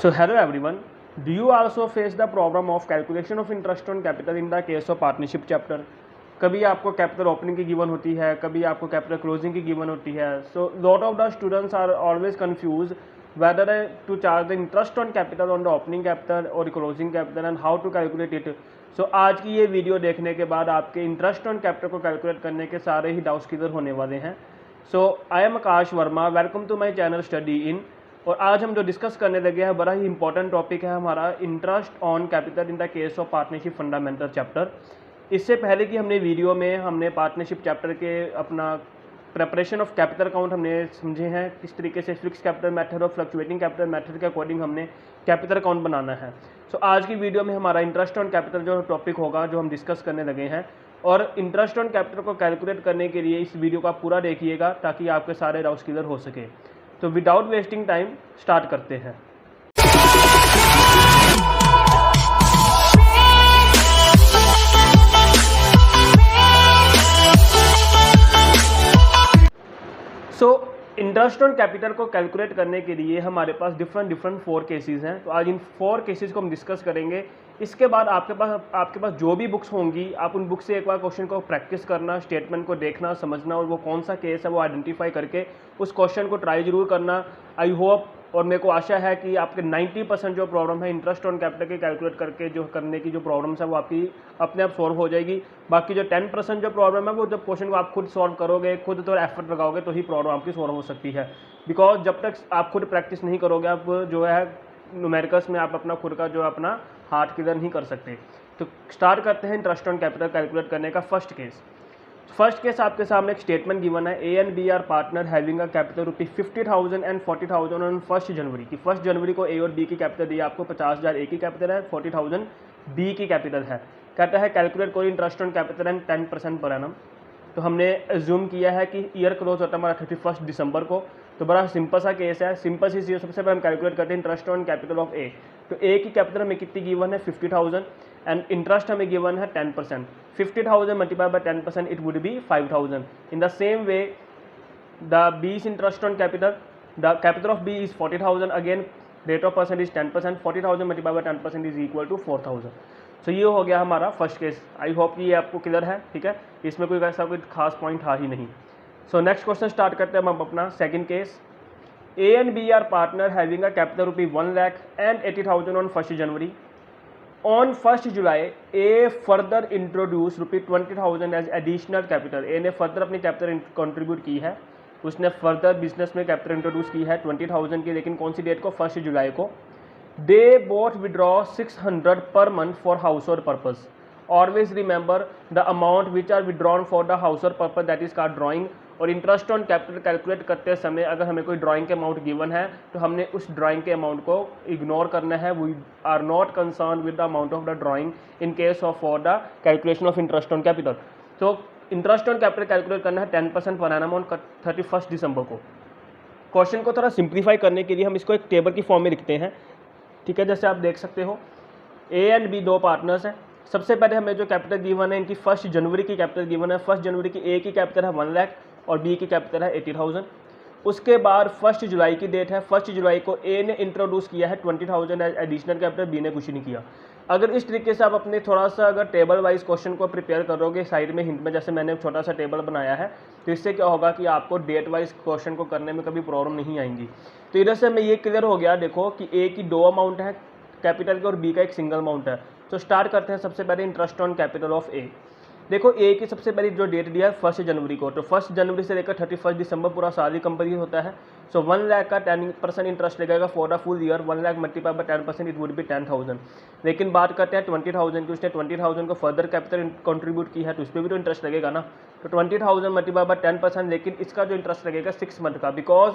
So hello everyone. Do you also face the problem of calculation of interest on capital in the case of partnership chapter? कभी आपको capital opening की given होती है, कभी आपको capital closing की given होती है. So lot of the students are always confuse whether to charge the interest on capital on the opening capital or closing capital and how to calculate it. So आज की ये video देखने के बाद आपके इंटरेस्ट ऑन कैपिटल को calculate करने के सारे ही डाउट्स क्लियर होने वाले हैं. So I am Akash Verma, welcome to my channel study in. और आज हम जो डिस्कस करने लगे हैं बड़ा ही इंपॉर्टेंट टॉपिक है हमारा interest on capital in the case of partnership fundamental chapter. इससे पहले कि हमने पार्टनरशिप चैप्टर के अपना प्रेपरेशन ऑफ कैपिटल अकाउंट हमने समझे हैं किस तरीके से फिक्स कैपिटल मेथड और फ्लक्चुएटिंग कैपिटल मेथड के अकॉर्डिंग हमने कैपिटल अकाउंट बनाना है. सो आज की वीडियो में हमारा इंटरेस्ट ऑन कैपिटल जो टॉपिक होगा जो हम डिस्कस करने लगे हैं, और इंटरेस्ट ऑन कैपिटल को कैलकुलेट करने के लिए इस वीडियो का पूरा देखिएगा ताकि आपके सारे डाउट्स क्लियर हो सके. तो विदाउट वेस्टिंग टाइम स्टार्ट करते हैं. सो इंटरेस्ट ऑन कैपिटल को कैलकुलेट करने के लिए हमारे पास डिफरेंट 4 केसेस हैं. तो आज इन 4 केसेस को हम डिस्कस करेंगे. इसके बाद आपके पास जो भी बुक्स होंगी आप उन बुक से एक बार क्वेश्चन को प्रैक्टिस करना, स्टेटमेंट को देखना, समझना, और वो कौन सा केस है वो आइडेंटिफाई करके उस क्वेश्चन को ट्राई जरूर करना. आई होप और मेरे को आशा है कि आपके 90% जो प्रॉब्लम है इंटरेस्ट ऑन कैपिटल के कैलकुलेट करके जो करने की जो प्रॉब्लम्स है वो आपकी अपने आप सॉल्व हो जाएगी. बाकी जो 10% जो प्रॉब्लम है वो जब क्वेश्चन को आप खुद सॉल्व करोगे, खुद थोड़ा एफर्ट लगाओगे तो ही प्रॉब्लम आपकी सॉल्व हो सकती है. बिकॉज जब तक आप खुद प्रैक्टिस नहीं करोगे आप जो है न्यूमेरिकल्स में आप अपना खुद का जो अपना हाथ क्लियर नहीं कर सकते. तो स्टार्ट करते हैं इंटरेस्ट ऑन कैपिटल कैलकुलेट करने का फर्स्ट केस आपके सामने एक स्टेटमेंट गिवन है. A and B are partner having a capital ₹50,000 and 40,000 on 1 January की 1 जनवरी को ए और बी की कैपिटल दी. आपको 50,000 ए की कैपिटल है, 40,000 बी की कैपिटल है. कहता है कैलकुलेट कोई interest on capital and 10% per annum. तो हमने एज्यूम किया है कि ईयर क्लोज होता है हमारा 31 दिसंबर को. तो बड़ा सिंपल सा केस है. सिंपल सी चीज़ सबसे पहले हम कैलकुलेट करते हैं इंटरेस्ट ऑन कैपिटल ऑफ ए. तो ए की कैपिटल हमें कितनी गिवन है 50,000 एंड इंटरेस्ट हमें गिवन है 10%. 50,000 multiply by 10% it would be 5,000. In the same way the B's interest on capital, the capital of B is 40,000, again rate of percent is 10%. 40,000 multiply by 10% is equal to 4,000. So ये हो गया हमारा first case. I hope कि ये आपको clear है. ठीक है, इसमें कोई ऐसा कोई खास पॉइंट था ही नहीं. सो नेक्स्ट क्वेश्चन स्टार्ट करते हैं हम अपना second case. A and B are partner having a capital ₹1 lakh and 80,000 on 1st January. On 1st July, A further introduced ₹20,000 as additional capital. A ने further अपनी capital contribute की है. उसने further business में capital introduce की है 20,000 की, लेकिन कौन सी डेट को 1 जुलाई को. They both withdraw 600 per month for household purpose. Always remember the amount which are withdrawn for the household purpose, that is called drawing. और इंटरेस्ट ऑन कैपिटल कैलकुलेट करते समय अगर हमें कोई ड्राइंग के अमाउंट गिवन है तो हमने उस ड्राइंग के अमाउंट को इग्नोर करना है. We are not concern with the amount of the drawing in case of for the calculation of interest on capital. तो इंटरेस्ट ऑन कैपिटल कैलकुलेट करना है 10% पर एनम ऑन 31 दिसंबर को. क्वेश्चन को थोड़ा सिंप्लीफाई करने के लिए हम इसको एक टेबल की फॉर्म में लिखते हैं. ठीक है, जैसे आप देख सकते हो ए एंड बी 2 पार्टनर्स हैं. सबसे पहले हमें जो कैपिटल गिवन है इनकी 1 जनवरी की कैपिटल गिवन है. 1 जनवरी की ए की कैपिटल है 1 लाख और बी की कैपिटल है 80,000. उसके बाद 1 जुलाई की डेट है. 1 जुलाई को ए ने इंट्रोड्यूस किया है 20,000 एज एडिशनल कैपिटल, बी ने कुछ नहीं किया. अगर इस तरीके से आप अपने थोड़ा सा अगर टेबल वाइज क्वेश्चन को प्रिपेयर करोगे साइड में हिंट में, जैसे मैंने छोटा सा टेबल बनाया है, तो इससे क्या होगा कि आपको डेट वाइज क्वेश्चन को करने में कभी प्रॉब्लम नहीं आएंगी. तो इधर से हमें ये क्लियर हो गया. देखो कि ए की 2 अमाउंट है कैपिटल के और बी का एक सिंगल अमाउंट है. तो स्टार्ट करते हैं सबसे पहले इंटरेस्ट ऑन कैपिटल ऑफ ए. देखो ए की सबसे पहली जो डेट दिया है 1 जनवरी को, तो 1 जनवरी से लेकर 31 दिसंबर पूरा साल ही कंप्लीट होता है. सो 1 लाख का 10% इंटरेस्ट लगेगा for the full year. 1 lakh multiply by 10% it would B 10,000. लेकिन बात करते हैं 20,000 की. उसने 20,000 को फर्दर कैपिटल कंट्रीब्यूट की है तो उस पर भी तो इंटरेस्ट लगेगा ना. तो 20,000 मल्टीप्लाई बाय 10%, लेकिन इसका जो इंटरेस्ट लगेगा 6 मंथ का, because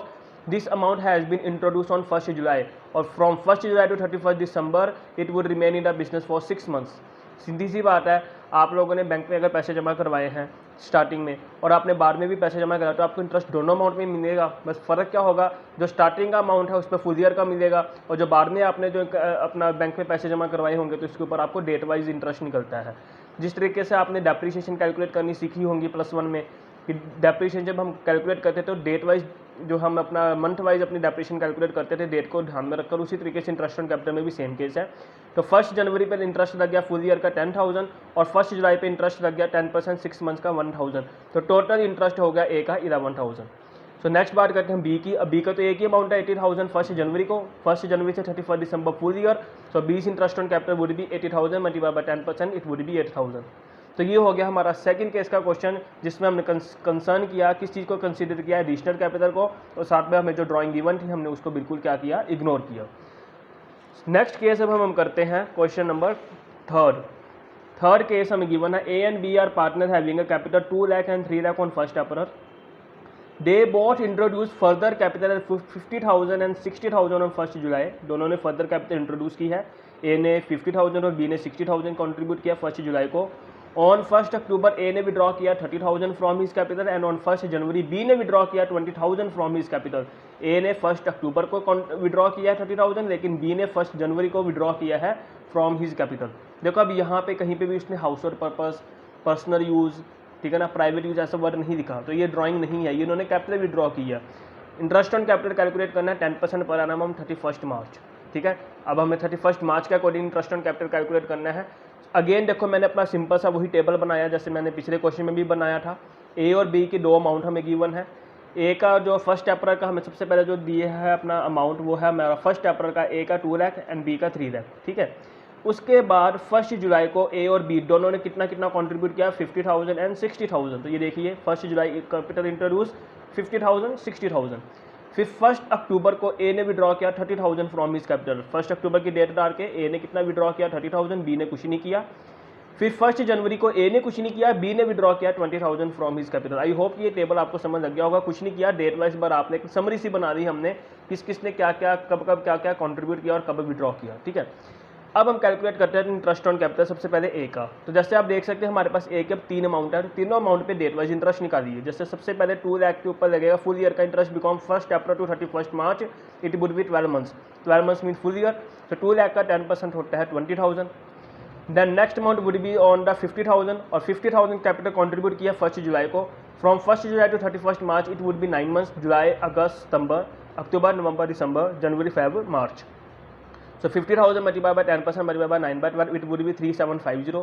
this amount has been introduce on 1 July और from 1 July to 31 December it would remain in the business for 6 months. सीधी सी बात है, आप लोगों ने बैंक में अगर पैसे जमा करवाए हैं स्टार्टिंग में और आपने बाद में भी पैसे जमा कराया तो आपको इंटरेस्ट दोनों अमाउंट में मिलेगा. बस फ़र्क क्या होगा, जो स्टार्टिंग का अमाउंट है उस पर फुल ईयर का मिलेगा और जो बाद में आपने जो अपना बैंक में पैसे जमा करवाए होंगे तो इसके ऊपर आपको डेट वाइज इंटरेस्ट निकलता है. जिस तरीके से आपने डेप्रिसिएशन कैलकुलेट करनी सीखी होंगी +1 में, कि डेप्रिसिएशन जब हम कैलकुलेट करते थे तो डेट वाइज जो हम अपना मंथ वाइज अपनी डेप्रिसिएशन कैलकुलेट करते थे डेट को ध्यान में रखकर, उसी तरीके से इंटरेस्ट ऑन कैपिटल में भी सेम केस है। तो 1 जनवरी पर इंटरेस्ट लग गया फुल ईयर का 10,000 और 1 जुलाई पे इंटरेस्ट लग गया 10% 6 मंथ्स का 1,000, तो टोटल इंटरेस्ट हो गया ए का 11,000। सो नेक्स्ट बात करते हैं बी की। अब बी का तो एक ही अमाउंट है 80,000 1 जनवरी को, 1 जनवरी से 31 दिसंबर full year. So B's interest on capital would be 80,000 multiplied by 10%, it would be 8,000। तो ये हो गया हमारा सेकंड केस का क्वेश्चन, जिसमें हमने कंसर्न किया, किस चीज़ को कंसीडर किया, एडिशनल कैपिटल को, और साथ में हमें जो ड्राइंग गिवन थी हमने उसको बिल्कुल क्या किया, इग्नोर किया। नेक्स्ट केस अब हम करते हैं क्वेश्चन नंबर थर्ड केस हमें गिवन है A and B are partner having a capital 2 lakh and 3 lakh on first April. They both introduce further capital at 50,000 and 60,000 on 1 July. दोनों ने फर्दर कैपिटल इंट्रोड्यूस की है, ए ने 50,000 और बी ने 60,000 कंट्रीब्यूट किया 1 जुलाई को। ऑन 1 अक्टूबर ए ने विड्रॉ किया 30,000 from his capital and on 1 January B ने विड्रॉ किया 20,000 फ्रॉम हिज कैपिटल। ए ने 1 अक्टूबर को विड्रॉ किया है 30,000, लेकिन बी ने 1 जनवरी को विड्रॉ किया है फ्रॉम हिज कैपिटल। देखो अब यहाँ पे कहीं पे भी उसने house hold purpose, personal use, ठीक है ना, प्राइवेट यूज ऐसा वर्ड नहीं दिखा, तो ये ड्राइंग नहीं है, ये इन्होंने कैपिटल विड्रॉ किया। इंटरेस्ट ऑन कैपिटल कैलकुलेट करना है 10% पर एनम हम 31 मार्च, ठीक है। अब हमें 31 मार्च के according interest on capital calculate करना है। अगेन देखो मैंने अपना सिंपल सा वही टेबल बनाया जैसे मैंने पिछले क्वेश्चन में भी बनाया था। ए और बी की 2 अमाउंट हमें गिवन है। ए का जो 1 अप्रैल का हमें सबसे पहले जो दिए है अपना अमाउंट वो है मेरा 1 अप्रैल का ए का 2 लाख एंड बी का 3 लाख, ठीक है। उसके बाद 1 जुलाई को ए और बी दोनों ने कितना कितना कंट्रीब्यूट किया, 50,000 एंड 60,000। तो ये देखिए 1 जुलाई कैपिटल इंट्रोड्यूस 50,000 60,000। फिर 1 अक्टूबर को ए ने विड्रॉ किया 30,000 फ्रॉम हिज कैपिटल। 1 अक्टूबर की डेट डाल के ए ने कितना विड्रॉ किया 30,000, बी ने कुछ नहीं किया। फिर 1 जनवरी को ए ने कुछ नहीं किया, बी ने विड्रॉ किया 20,000 from his capital. I hope ये टेबल आपको समझ लग गया होगा। कुछ नहीं किया, डेट वाइज बार आपने एक समरी सी बना दी हमने, किस किस ने क्या क्या कब कब क्या क्या कंट्रीब्यूट किया और कब विड्रॉ किया, ठीक है। अब हम कैलकुलेट करते हैं इंटरेस्ट ऑन कैपिटल। सबसे पहले ए का, तो जैसे आप देख सकते हैं हमारे पास ए के अब 3 अमाउंट है, तो तीनों अमाउंट पे डेट वाइज इंटरेस्ट निकालिए। जैसे सबसे पहले 2 लाख के ऊपर लगेगा फुल ईयर का interest, because 1 April to 31 March it would be 12 months. 12 months mean full year, तो 2 लाख का 10% होता है 20,000। Then next amount would be on the 50,000 और 50,000 कैपिटल कंट्रीब्यूट किया 1 जुलाई को। From 1 July to 31 March it would be 9 months, जुलाई अगस्त सितंबर अक्टूबर नवंबर दिसंबर जनवरी फेब मार्च। So 50,000 multiplied by 10% multiplied by 9 by 12, it would be 3750.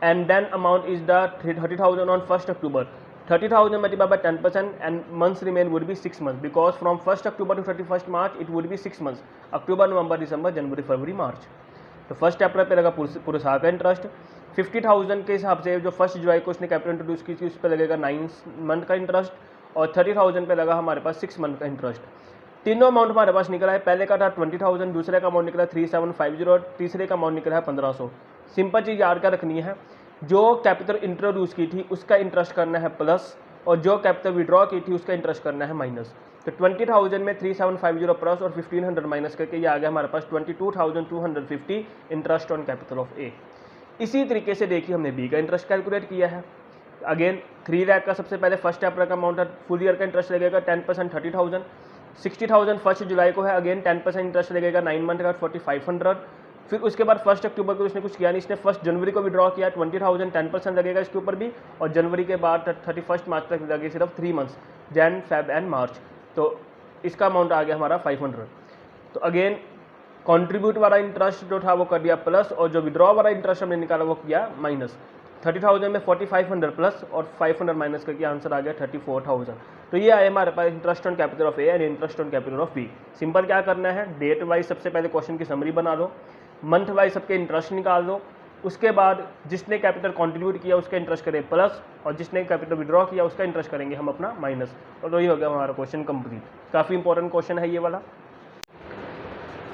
And then amount is the 30,000 on 1st October. 30,000 multiplied by 10% and months remain would be 6 months, because from 1st October to 31st March it would be 6 months. October, November, December, January, February, March. तो 1 अप्रैल पे लगा पूरे साल का interest. 50,000 के हिसाब से जो 1 जुलाई को उसने कैपिटल इंट्रोड्यूस की थी उस पर लगेगा 9 मंथ का इंटरेस्ट, और 30,000 पे लगा हमारे पास 6 मंथ का इंटरेस्ट। तीनों अमाउंट हमारे पास निकला है। पहले का था 20,000, दूसरे का अमाउंट निकला 3750 और तीसरे का अमाउंट निकला है 1500। सिंपल चीज़ याद क्या रखनी है, जो कैपिटल इंट्रोड्यूस की थी उसका इंटरेस्ट करना है प्लस, और जो कैपिटल विड्रॉ की थी उसका इंटरेस्ट करना है माइनस। तो 20,000 में 3750 प्लस और 1500 माइनस करके ये आ गया हमारे पास 22,250 इंटरेस्ट ऑन कैपिटल ऑफ ए। इसी तरीके से देखिए हमने बी का इंटरेस्ट कैलकुलेट किया है। अगेन 3 लाख का सबसे पहले 1 अप्रैल का अमाउंट है, फुल ईयर का इंटरेस्ट लगेगा 10% 30,000। 60,000 1 जुलाई को है, अगेन 10% इंटरेस्ट लगेगा 9 मंथ का 4,500। फिर उसके बाद 1 अक्टूबर को उसने कुछ किया नहीं, इसने 1 जनवरी को विड्रॉ किया 20,000, 10% लगेगा इसके ऊपर भी, और जनवरी के बाद 31 मार्च तक लगे सिर्फ 3 मंथ्स, जैन फेब एंड मार्च। तो इसका अमाउंट आ गया हमारा 500। तो अगेन कंट्रीब्यूट वाला इंटरेस्ट जो था वो कर दिया प्लस, और जो विड्रॉ वाला इंटरेस्ट हमने निकाला वो किया माइनस। 30,000 में 4,500 प्लस और 500 माइनस करके आंसर आ गया 34,000। तो ये आए हमारे पास interest on capital of A and interest on capital of B. Simple क्या करना है, डेट वाइज सबसे पहले क्वेश्चन की समरी बना लो, मंथ वाइज सबके इंटरेस्ट निकाल दो, उसके बाद जिसने कैपिटल कंट्रीब्यूट किया उसका इंटरेस्ट करें प्लस, और जिसने कैपिटल विड्रॉ किया उसका इंटरेस्ट करेंगे हम अपना माइनस। और तो ये हो गया हमारा क्वेश्चन कंप्लीट। काफ़ी इंपॉर्टेंट क्वेश्चन है ये वाला।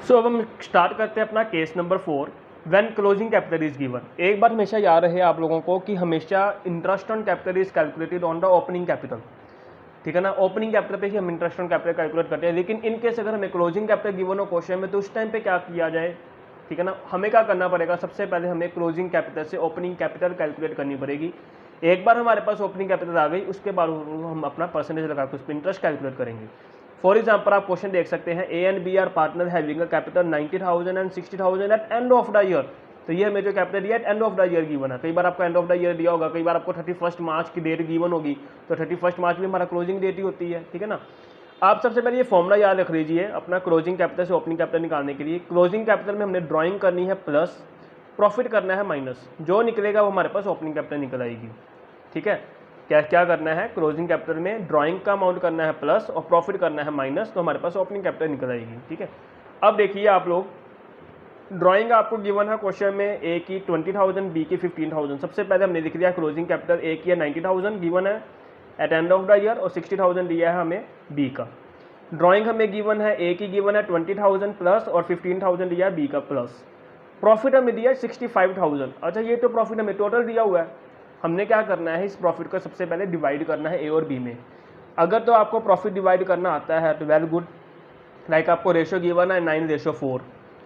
सो अब हम स्टार्ट करते हैं अपना case number 4, when closing capital is given. एक बात हमेशा याद रहे आप लोगों को कि हमेशा interest on capital is calculated on the opening capital, ठीक है ना। ओपनिंग कैपिटल पे ही हम इंटरेस्ट ऑन कैपिटल कैलकुलेट करते हैं, लेकिन इन केस अगर हमें क्लोजिंग कैपिटल गिवन हो क्वेश्चन में तो उस टाइम पे क्या किया जाए, ठीक है ना। हमें क्या करना पड़ेगा, सबसे पहले हमें क्लोजिंग कैपिटल से ओपनिंग कैपिटल कैलकुलेट करनी पड़ेगी। एक बार हमारे पास ओपनिंग कैपिटल आ गई उसके बाद हम अपना परसेंटेज लगा के उस पर इंटरेस्ट कैलकुलेट करेंगे। फॉर एग्जाम्पल आप क्वेश्चन देख सकते हैं, A and B are partner having a capital 90,000 and 60,000 at end of the year. तो ये हमें जो कैपिटल दिया end of the year given है। कई बार आपको एंड ऑफ द ईयर दिया होगा, कई बार आपको 31 मार्च की डेट गिवन होगी, तो 31 मार्च भी हमारा क्लोजिंग डेट ही होती है, ठीक है ना। आप सबसे पहले ये फॉर्मूला याद रख लीजिए अपना क्लोजिंग कैपिटल से ओपनिंग कैपिटल निकालने के लिए। क्लोजिंग कैपिटल में हमने ड्राइंग करनी है प्लस, प्रॉफिट करना है माइनस, जो निकलेगा वो हमारे पास ओपनिंग कैपिटल निकल आएगी, ठीक है। क्या क्या करना है, क्लोजिंग कैपिटल में ड्राइंग का अमाउंट करना है प्लस और प्रॉफिट करना है माइनस, तो हमारे पास ओपनिंग कैपिटल निकल आएगी, ठीक है। अब देखिए आप लोग, ड्राइंग आपको गिवन है क्वेश्चन में, ए की 20,000, बी की 15,000। सबसे पहले हमने लिख दिया क्लोजिंग कैपिटल, ए की 90,000 गिवन है at end of the year और 60,000 दिया है हमें बी का। ड्राइंग हमें गिवन है, ए की गिवन है 20,000 प्लस और 15,000 दिया है बी का प्लस। प्रॉफिट हमें दिया है 65,000। अच्छा, ये तो प्रॉफिट हमें टोटल दिया हुआ है, हमने क्या करना है, इस प्रॉफिट को सबसे पहले डिवाइड करना है ए और बी में। अगर तो आपको प्रॉफिट डिवाइड करना आता है तो वेल गुड, लाइक आपको रेशो गिवन है 9:4,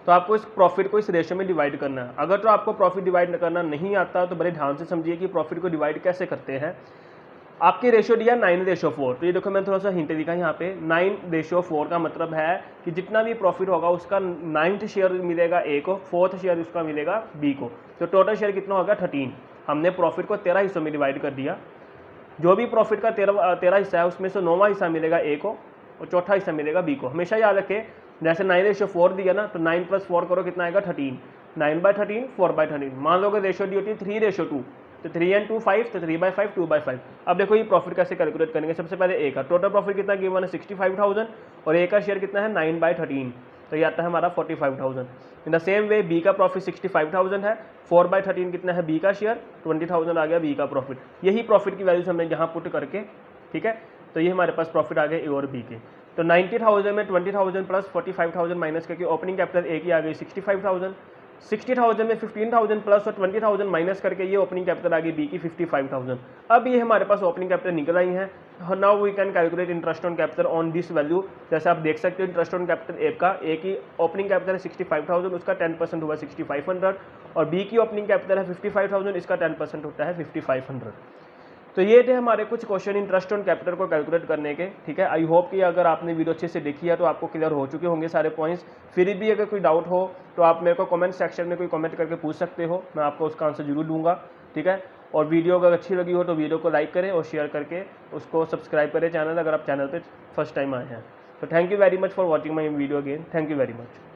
तो आपको इस प्रॉफिट को इस रेशो में डिवाइड करना है। अगर तो आपको प्रॉफिट डिवाइड करना नहीं आता तो बड़े ध्यान से समझिए कि प्रॉफिट को डिवाइड कैसे करते हैं। आपकी रेशो दिया 9:4, तो ये देखो मैं थोड़ा सा हिंट दिखा यहाँ पे, 9:4 का मतलब है कि जितना भी प्रॉफिट होगा उसका 9th शेयर मिलेगा ए को, 4th शेयर उसका मिलेगा बी को, तो टोटल शेयर कितना होगा 13। हमने प्रॉफिट को 13 हिस्सों में डिवाइड कर दिया। जो भी प्रॉफिट का 13 हिस्सा है उसमें से 9वां हिस्सा मिलेगा ए को और चौथा हिस्सा मिलेगा बी को। हमेशा याद रखें, जैसे 9:4 दिया ना, तो 9 + 4 करो कितना आएगा 13, 9/13 4/13। मान लो कि रेशो दी होती है 3:2, तो 3 and 2 5, तो 3/5 2/5। अब देखो ये प्रॉफिट कैसे कैलकुलेट करेंगे। सबसे पहले ए का टोटल प्रॉफिट कितना गिवन है 65,000 और ए का शेयर कितना है 9/13, तो ये आता है हमारा 45,000। In the same way B का प्रॉफिट 65,000 है, 4/13 कितना है बी का शेयर, 20,000 आ गया बी का प्रॉफिट। यही प्रॉफिट की वैल्यूज हमने यहाँ पुट करके, ठीक है, तो ये हमारे पास प्रॉफिट आ गए ए और बी के। तो 90,000 में 20,000 प्लस 45,000 माइनस करके ओपनिंग कैपिटल ए की आ गई 65,000, 60,000 में 15,000 प्लस और 20,000 माइनस करके ये ओपनिंग कैपिटल आ गई बी की 55,000। अब ये हमारे पास ओपनिंग कैपिटल निकल आई है। Now we can calculate interest on capital on this value. जैसे आप देख सकते हो इंटरेस्ट ऑन कैपिटल ए का, ए की ओपनिंग कैपिटल है 65,000, उसका 10% हुआ 6,500 और बी की ओपनिंग कैपिटल है 55,000, इसका 10% होता है 5,500। तो ये थे हमारे कुछ क्वेश्चन इंटरेस्ट ऑन कैपिटल को कैलकुलेट करने के, ठीक है। आई होप कि अगर आपने वीडियो अच्छे से देखी है तो आपको क्लियर हो चुके होंगे सारे पॉइंट्स। फिर भी अगर कोई डाउट हो तो आप मेरे को कमेंट सेक्शन में कोई कमेंट करके पूछ सकते हो, मैं आपको उसका आंसर जरूर दूंगा, ठीक है। और वीडियो अगर अच्छी लगी हो तो वीडियो को लाइक करें और शेयर करके उसको सब्सक्राइब करें चैनल, अगर आप चैनल पर फर्स्ट टाइम आए हैं। तो thank you very much for watching my video again, thank you very much.